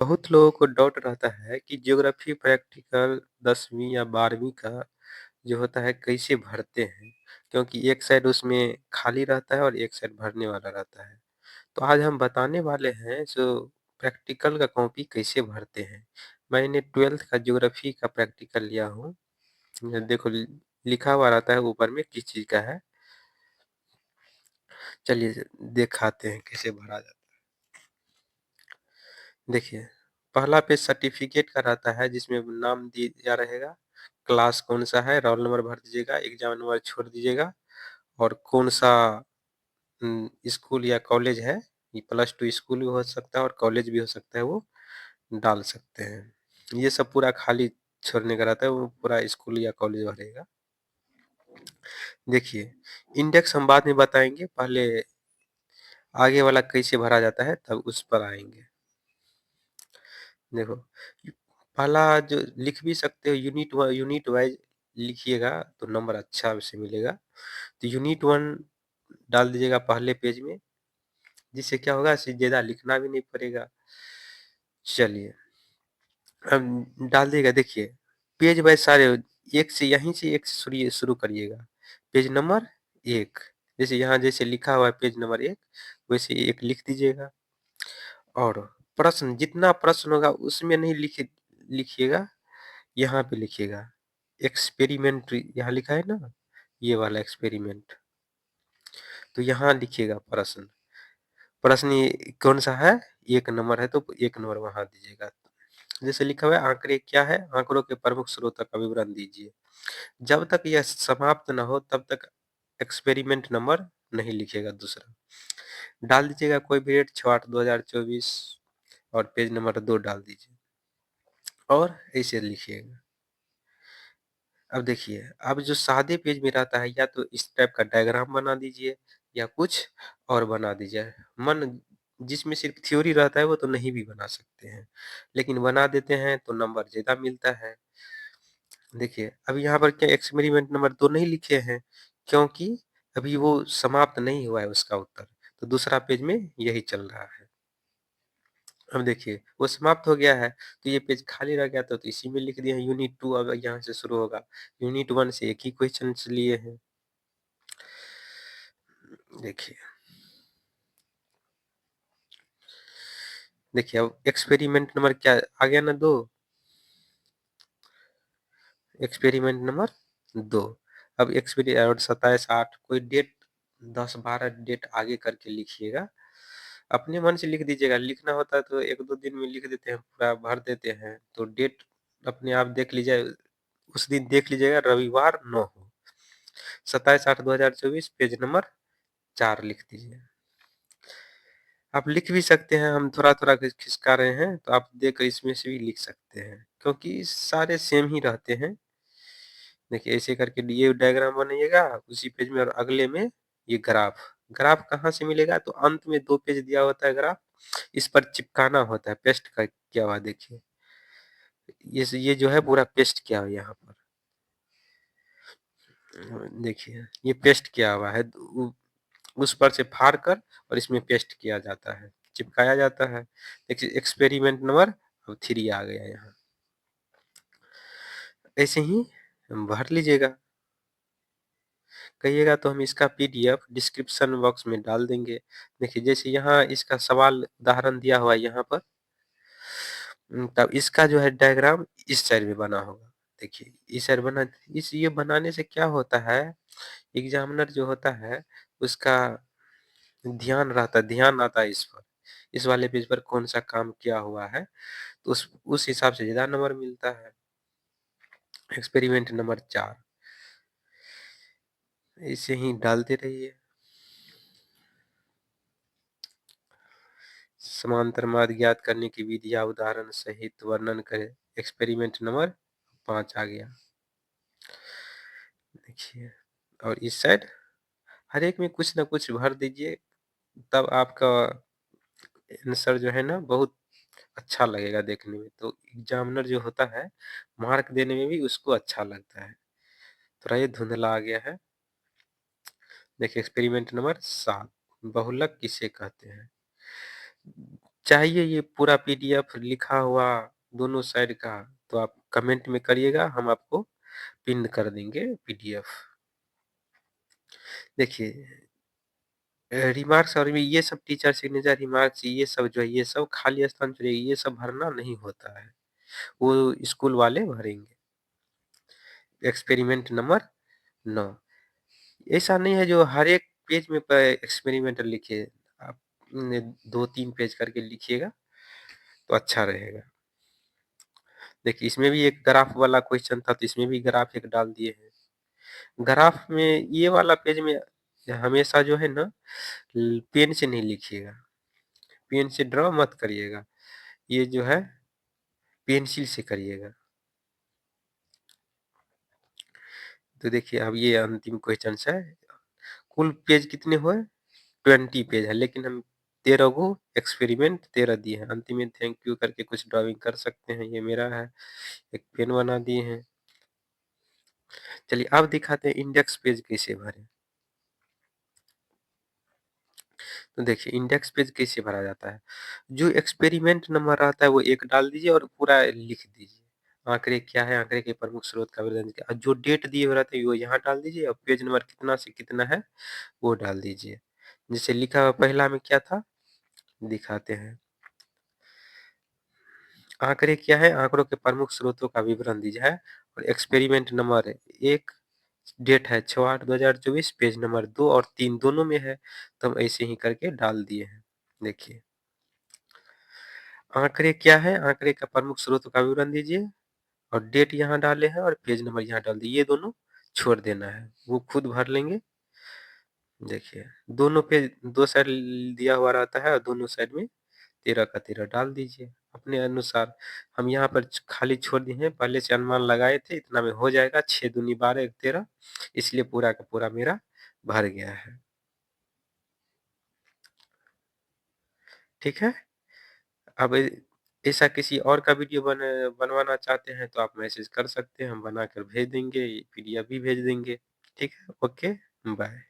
बहुत लोगों को डाउट रहता है कि ज्योग्राफी प्रैक्टिकल 10वीं या 12वीं का जो होता है कैसे भरते हैं, क्योंकि एक साइड उसमें खाली रहता है और एक साइड भरने वाला रहता है। तो आज हम बताने वाले हैं जो प्रैक्टिकल का कॉपी कैसे भरते हैं। मैंने 12th का ज्योग्राफी का प्रैक्टिकल लिया हूँ। ये देखो लिखा हुआ रहता है ऊपर में किस चीज़ का है। चलिए दिखाते हैं कैसे भरा जाता है। देखिए, पहला पेज सर्टिफिकेट का रहता है जिसमें नाम दिया रहेगा, क्लास कौन-सा है, रोल नंबर भर दीजिएगा, एग्ज़ाम नंबर छोड़ दीजिएगा और कौन-सा स्कूल या कॉलेज है, ये +2 स्कूल भी हो सकता है और कॉलेज भी हो सकता है, वो डाल सकते हैं। ये सब पूरा खाली छोड़ने का रहता है, वो पूरा स्कूल या कॉलेज भरेगा। देखिए, इंडेक्स हम बाद में बताएँगे, पहले आगे वाला कैसे भरा जाता है तब उस पर आएँगे। देखो, पहला जो लिख भी सकते हो यूनिट वाइज़ लिखिएगा तो नंबर अच्छा से मिलेगा। तो यूनिट 1 डाल दीजिएगा पहले पेज में, जिससे क्या होगा ज़्यादा लिखना भी नहीं पड़ेगा। चलिए, अब डाल दिएगा देखिए, पेज वाइज़ सारे एक से यहीं से एक से शुरू करिएगा। पेज नंबर 1 जैसे यहाँ जैसे लिखा हुआ है पेज नंबर 1 वैसे 1 लिख दीजिएगा। और प्रश्न जितना प्रश्न होगा उसमें नहीं लिखिएगा, यहाँ पे लिखिएगा। एक्सपेरिमेंट यहाँ लिखा है ना, ये वाला एक्सपेरिमेंट, तो यहाँ लिखिएगा प्रश्न। प्रश्न ये कौन-सा है? 1 नंबर है तो 1 नंबर वहाँ दीजिएगा। जैसे लिखा हुआ है आंकड़े क्या है? आंकड़ों के प्रमुख स्रोतों का विवरण दीजिए। जब तक यह समाप्त न हो तब तक एक्सपेरिमेंट नंबर नहीं लिखिएगा दूसरा। डाल दीजिएगा कोई भी डेट 6/8/2024 और पेज नंबर 2 डाल दीजिए और ऐसे लिखिएगा। अब देखिए, अब जो सादे पेज में रहता है या तो इस टाइप का डायग्राम बना दीजिए या कुछ और बना दीजिए। मन जिसमें सिर्फ थ्योरी रहता है वो तो नहीं भी बना सकते हैं, लेकिन बना देते हैं तो नंबर ज़्यादा मिलता है। देखिए, अभी यहाँ पर क्या एक्सपेरिमेंट नंबर 2 नहीं लिखे हैं, क्योंकि अभी वो समाप्त नहीं हुआ है उसका उत्तर, तो दूसरा पेज में यही चल रहा है। अब देखिए, वो समाप्त हो गया है, तो ये पेज खाली रह गया था, तो इसी में लिख दिए हैं यूनिट 2 अब यहाँ से शुरू होगा। यूनिट 1 से एक ही क्वेश्चन्स लिए हैं। देखिए, देखिए अब एक्सपेरिमेंट नंबर क्या आ गया ना 2, एक्सपेरिमेंट नंबर 2। अब और 27/8 कोई डेट 10-12 डेट आगे करके लिखिएगा। अपने मन से लिख दीजिएगा, लिखना होता है तो 1-2 दिन में लिख देते हैं, पूरा भर देते हैं। तो डेट अपने आप देख लीजिए, उस दिन देख लीजिएगा रविवार 9 हो। 27/8/2024 पेज नंबर 4 लिख दीजिए। आप लिख भी सकते हैं, हम थोड़ा-थोड़ा खिसका रहे हैं, तो आप देख इसमें से भी लिख सकते हैं, क्योंकि सारे सेम ही रहते हैं। देखिए ऐसे करके ये डायग्राम बनाइएगा उसी पेज में और अगले में ये ग्राफ। ग्राफ कहाँ से मिलेगा? तो अंत में 2 पेज दिया होता है ग्राफ, इस पर चिपकाना होता है, पेस्ट का किया हुआ देखिए। ये जो है पूरा पेस्ट किया हुआ है यहाँ पर। देखिए, ये पेस्ट किया हुआ है, उस पर से फाड़ कर और इसमें पेस्ट किया जाता है, चिपकाया जाता है। देखिए एक्सपेरिमेंट नंबर अब 3 आ गया यहाँ। ऐसे ही भर लीजिएगा। कहिएगा तो हम इसका पीडीएफ डिस्क्रिप्शन बॉक्स में डाल देंगे। देखिए जैसे यहाँ इसका सवाल उदाहरण दिया हुआ है यहाँ पर, तब इसका जो है डायग्राम इस साइड में बना होगा। देखिए इस साइड बना, इस ये बनाने से क्या होता है, एग्जामिनर जो होता है उसका ध्यान आता है इस पर, इस वाले पेज पर कौन-सा काम किया हुआ है, तो उस हिसाब से ज़्यादा नंबर मिलता है। एक्सपेरिमेंट नंबर 4 ऐसे ही डालते रहिए। समांतर मार्ग ज्ञात करने की विधि या उदाहरण सहित वर्णन करें। एक्सपेरिमेंट नंबर 5 आ गया। देखिए, और इस साइड हर एक में कुछ ना कुछ भर दीजिए, तब आपका आंसर जो है ना बहुत अच्छा लगेगा देखने में, तो एग्जामिनर जो होता है मार्क देने में भी उसको अच्छा लगता है। थोड़ा ये धुंधला आ गया है। देखिए एक्सपेरिमेंट नंबर 7 बहुलक किसे कहते हैं? चाहिए ये पूरा पीडीएफ लिखा हुआ दोनों साइड का, तो आप कमेंट में करिएगा, हम आपको पिन कर देंगे पीडीएफ। देखिए रिमार्क्स और ये सब टीचर सिग्नेचर रिमार्क्स ये सब जो है, ये सब खाली स्थान छोड़िए, ये सब भरना नहीं होता है, वो स्कूल वाले भरेंगे। एक्सपेरिमेंट नंबर 9 ऐसा नहीं है जो हर एक पेज में एक्सपेरिमेंट लिखिए, आप 2-3 पेज करके लिखिएगा तो अच्छा रहेगा। देखिए इसमें भी एक ग्राफ वाला क्वेश्चन था, तो इसमें भी ग्राफ एक डाल दिए हैं। ग्राफ में ये वाला पेज में हमेशा जो है ना पेन से नहीं लिखिएगा, पेन से ड्रॉ मत करिएगा, ये जो है पेंसिल से करिएगा। तो देखिए अब ये अंतिम क्वेश्चन है। कुल पेज कितने हुए? 20 पेज है, लेकिन हम 13 गो एक्सपेरिमेंट 13 दिए हैं। अंतिम में थैंक यू करके कुछ ड्राइंग कर सकते हैं, ये मेरा है। एक पेन बना दिए हैं। चलिए अब दिखाते हैं इंडेक्स पेज कैसे भरें। तो देखिए इंडेक्स पेज कैसे भरा जाता है। जो एक्सपेरिमेंट नंबर रहता है वो 1 डाल दीजिए और पूरा लिख दीजिए। आंकड़े क्या है, आंकड़े के प्रमुख स्रोत का विवरण दीजिए। और जो डेट दिए हुए रहते हैं वो यहाँ डाल दीजिए और पेज नंबर कितना से कितना है वो डाल दीजिए। जैसे लिखा हुआ पहला में क्या था दिखाते हैं। आंकड़े क्या है, आंकड़ों के प्रमुख स्रोतों का विवरण दीजिए है और एक्सपेरिमेंट नंबर 1 डेट है 6/8/2024 पेज नंबर 2 और 3 दोनों में है, तो हम ऐसे ही करके डाल दिए हैं। देखिए आंकड़े क्या है, आंकड़े का प्रमुख स्रोत का विवरण दीजिए और डेट यहाँ डाले हैं और पेज नंबर यहाँ डाल दिए, ये दोनों छोड़ देना है, वो खुद भर लेंगे। देखिए दोनों पेज दो साइड दिया हुआ रहता है और दोनों साइड में 13 का 13 डाल दीजिए अपने अनुसार। हम यहाँ पर खाली छोड़ दिए हैं, पहले से अनुमान लगाए थे इतना में हो जाएगा, 6 दूनी 12 1 13, इसलिए पूरा का पूरा मेरा भर गया है। ठीक है, अब ऐसा किसी और का वीडियो बनवाना चाहते हैं तो आप मैसेज कर सकते हैं, हम बनाकर भेज देंगे, पीडीएफ भी भेज देंगे। ठीक है, ओके, बाय।